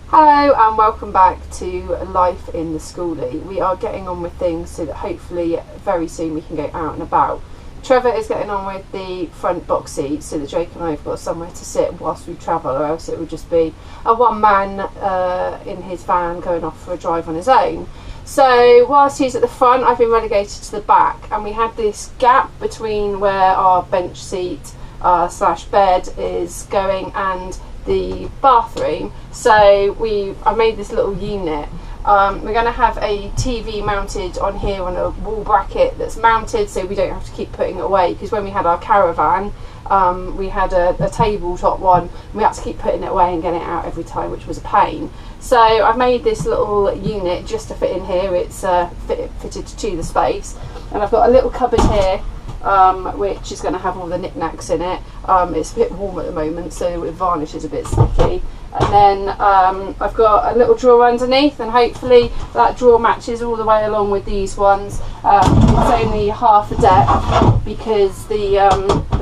Hello and welcome back to Life in the Skoolie. We are getting on with things so that hopefully very soon we can go out and about. Trevor is getting on with the front box seat so that Jake and I have got somewhere to sit whilst we travel, or else it would just be a one man in his van going off for a drive on his own. So whilst he's at the front, I've been relegated to the back, and we had this gap between where our bench seat slash bed is going and the bathroom. So I made this little unit. We're going to have a TV mounted on here on a wall bracket that's mounted, so we don't have to keep putting it away, because when we had our caravan we had a tabletop one and we had to keep putting it away and getting it out every time, which was a pain. So I've made this little unit just to fit in here. It's fitted to the space, and I've got a little cupboard here which is going to have all the knickknacks in it. It's a bit warm at the moment, so the varnish is a bit sticky. And then I've got a little drawer underneath, and hopefully that drawer matches all the way along with these ones. It's only half a depth because the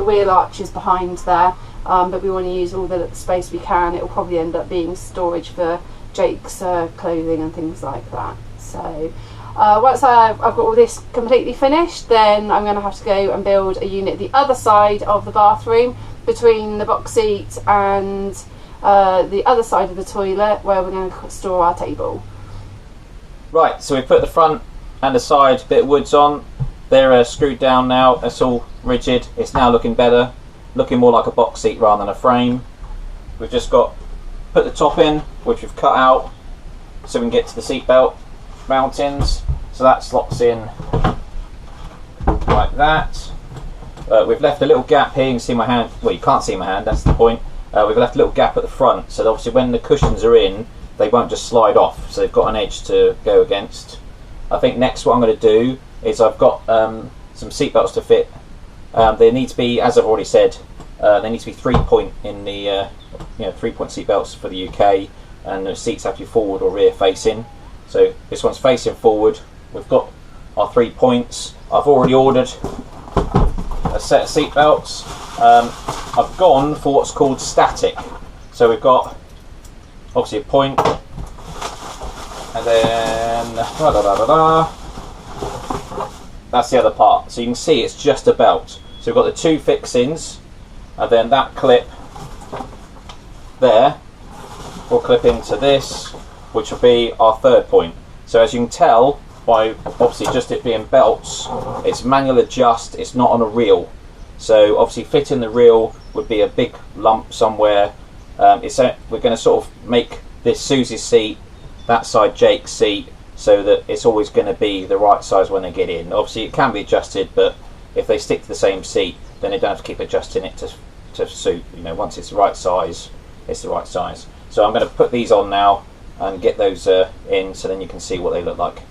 wheel arch is behind there, but we want to use all the space we can. It will probably end up being storage for Jake's clothing and things like that. So once I've got all this completely finished, then I'm going to have to go and build a unit the other side of the bathroom, between the box seat and the other side of the toilet, where we're going to store our table. Right, so we put the front and the side bit of woods on. They're screwed down now. It's all rigid. It's now looking better, looking more like a box seat rather than a frame. We've just got put the top in, which we've cut out so we can get to the seat belt mountings. So that slots in like that. We've left a little gap here. You can see my hand. Well, you can't see my hand, that's the point. We've left a little gap at the front, so obviously when the cushions are in, they won't just slide off, so they've got an edge to go against. I think next what I'm going to do is I've got some seat belts to fit. They need to be, as I've already said, they need to be 3-point in the 3-point seat belts for the UK, and the seats have to be forward or rear facing. So this one's facing forward. We've got our 3 points. I've already ordered a set of seat belts. I've gone for what's called static. So we've got obviously a point, and then that's the other part. So you can see it's just a belt. So we've got the 2 fixings, and then that clip there will clip into this, which will be our 3rd point. So as you can tell by obviously just it being belts, it's manual adjust, it's not on a reel. So obviously fitting the reel would be a big lump somewhere. We're going to sort of make this Susie's seat, that side Jake's seat, so that it's always going to be the right size when they get in. Obviously it can be adjusted, but if they stick to the same seat, then they don't have to keep adjusting it to suit. Once it's the right size, it's the right size. So I'm going to put these on now and get those in, so then you can see what they look like.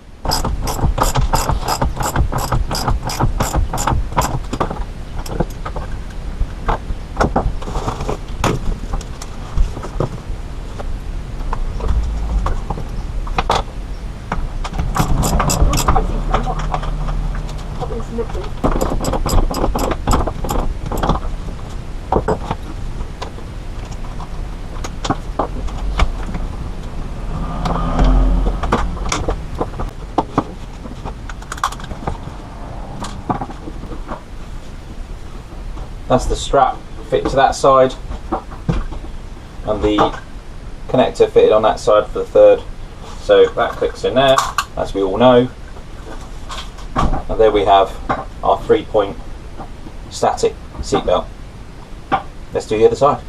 That's the strap fit to that side, and the connector fitted on that side for the 3rd. So that clicks in there, as we all know. And there we have our 3-point static seatbelt. Let's do the other side.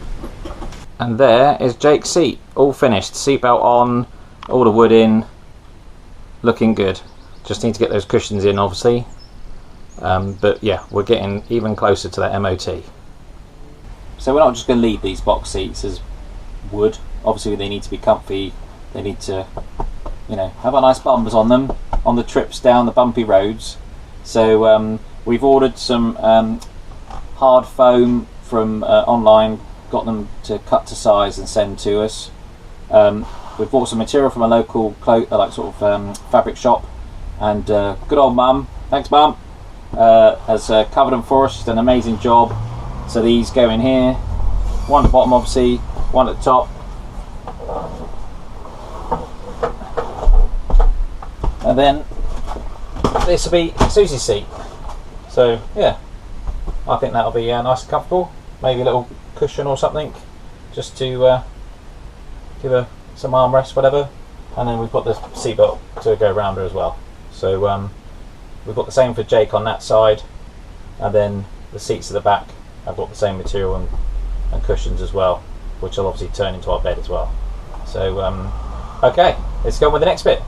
And there is Jake's seat, all finished. Seatbelt on, all the wood in, looking good. Just need to get those cushions in, obviously. But yeah, we're getting even closer to that MOT. So we're not just going to leave these box seats as wood. Obviously they need to be comfy. They need to, have a nice bumpers on them on the trips down the bumpy roads. So we've ordered some hard foam from online, got them to cut to size and send to us. We've bought some material from a local fabric shop, and good old Mum, thanks Mum, has covered them for us. She's done an amazing job. So these go in here, one at the bottom obviously, one at the top, And then this will be Susie's seat. So yeah, I think that'll be nice and comfortable. Maybe a little cushion or something, just to give her some armrest, whatever. And then we've got the seatbelt to go around her as well. So we've got the same for Jake on that side, and then the seats at the back have got the same material and cushions as well, which will obviously turn into our bed as well. So okay, let's go on with the next bit.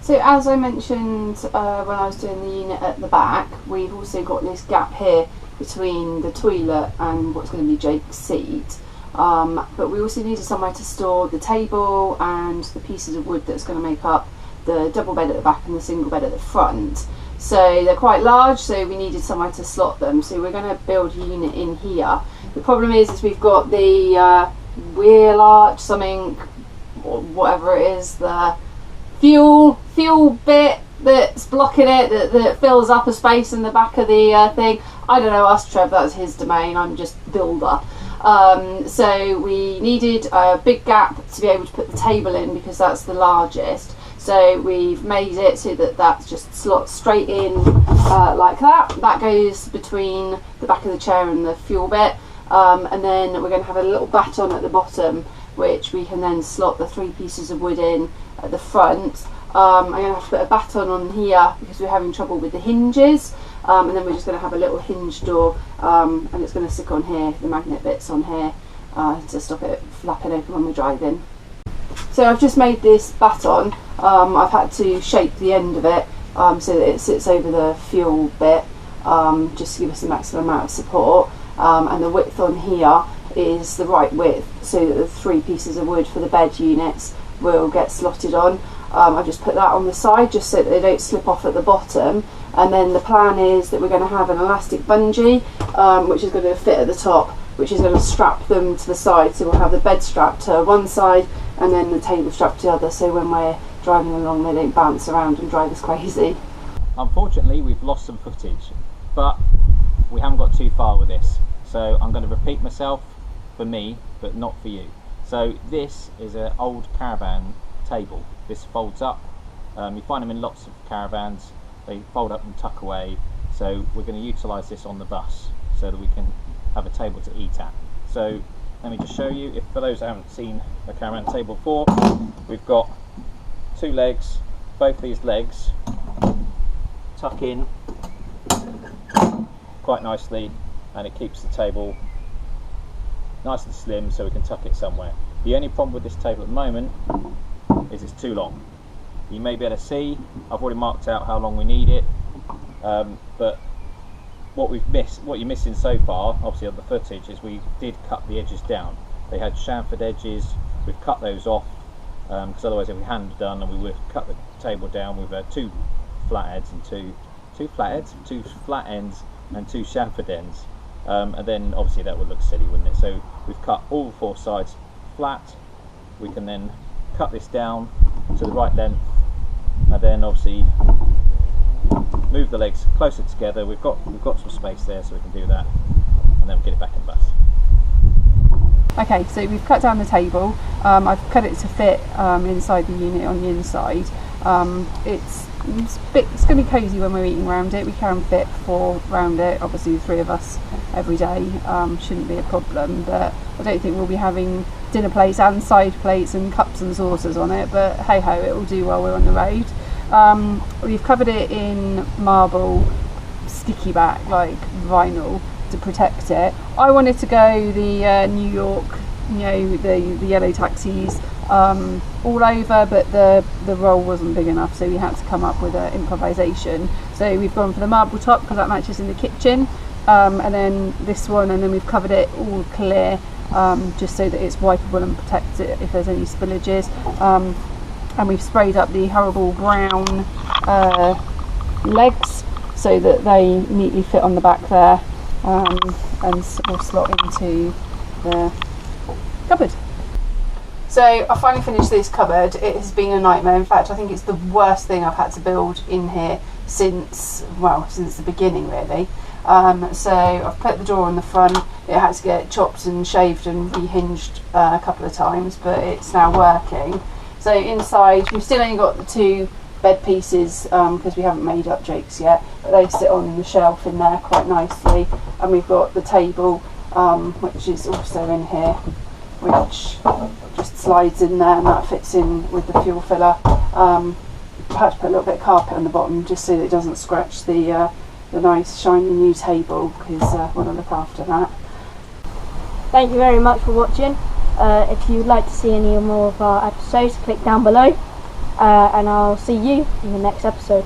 So as I mentioned when I was doing the unit at the back, we've also got this gap here between the toilet and what's going to be Jake's seat. But we also needed somewhere to store the table and the pieces of wood that's going to make up the double bed at the back and the single bed at the front. So they're quite large, so we needed somewhere to slot them. So we're going to build a unit in here. The problem is we've got the wheel arch, something, or whatever it is, the fuel bit that's blocking it, that fills up a space in the back of the thing. I don't know, ask Trev, that's his domain, I'm just builder. So we needed a big gap to be able to put the table in because that's the largest. So we've made it so that that just slots straight in like that. That goes between the back of the chair and the fuel bit. And then we're going to have a little baton at the bottom, which we can then slot the 3 pieces of wood in at the front. I'm going to have to put a baton on here because we're having trouble with the hinges. And then we're just going to have a little hinge door, and it's going to stick on here, the magnet bits on here, to stop it flapping open when we're driving. So I've just made this baton. I've had to shape the end of it so that it sits over the fuel bit, just to give us the maximum amount of support. And the width on here is the right width so that the 3 pieces of wood for the bed units will get slotted on. I've just put that on the side just so that they don't slip off at the bottom. And then the plan is that we're going to have an elastic bungee, which is going to fit at the top, which is going to strap them to the side. So we'll have the bed strapped to one side and then the table strapped to the other, so when we're driving along they don't bounce around and drive us crazy. Unfortunately we've lost some footage, but we haven't got too far with this. So I'm going to repeat myself for me, but not for you. So this is an old caravan table. This folds up. You find them in lots of caravans. They fold up and tuck away. So we're going to utilise this on the bus so that we can have a table to eat at. So let me just show you, if for those who haven't seen a caravan table before, we've got 2 legs. Both these legs tuck in quite nicely, and it keeps the table nice and slim so we can tuck it somewhere. The only problem with this table at the moment is it's too long. You may be able to see, I've already marked out how long we need it, but what you're missing so far, obviously on the footage, is we did cut the edges down. They had chamfered edges, we've cut those off, because otherwise if we hadn't done, and we would have cut the table down with 2 flat ends and 2 flat ends and 2 chamfered ends, and then obviously that would look silly, wouldn't it? So we've cut all 4 sides flat. We can then cut this down to the right length, and then obviously move the legs closer together. We've got some space there, so we can do that, and then get it back in the bus. Okay, so we've cut down the table. I've cut it to fit inside the unit on the inside. It's going to be cosy when we're eating around it. We can fit 4 around it. Obviously, the 3 of us every day shouldn't be a problem. But I don't think we'll be having dinner plates and side plates and cups and saucers on it. But hey ho, it will do while we're on the road. We've covered it in marble, sticky back, like vinyl, to protect it. I wanted to go the New York, the yellow taxis all over, but the roll wasn't big enough, so we had to come up with an improvisation. So we've gone for the marble top because that matches in the kitchen, and then this one, and then we've covered it all clear, just so that it's wipeable and protects it if there's any spillages. And we've sprayed up the horrible brown legs so that they neatly fit on the back there, and will slot into the cupboard. So I finally finished this cupboard. It has been a nightmare. In fact, I think it's the worst thing I've had to build in here since the beginning, really. So I've put the door on the front. It had to get chopped and shaved and rehinged a couple of times, but it's now working. So inside, we've still only got the 2 bed pieces, because we haven't made up Jake's yet, but they sit on the shelf in there quite nicely. And we've got the table, which is also in here, which just slides in there, and that fits in with the fuel filler. Perhaps put a little bit of carpet on the bottom just so that it doesn't scratch the nice shiny new table, because I want to look after that. Thank you very much for watching. If you'd like to see any more of our episodes, click down below, and I'll see you in the next episode.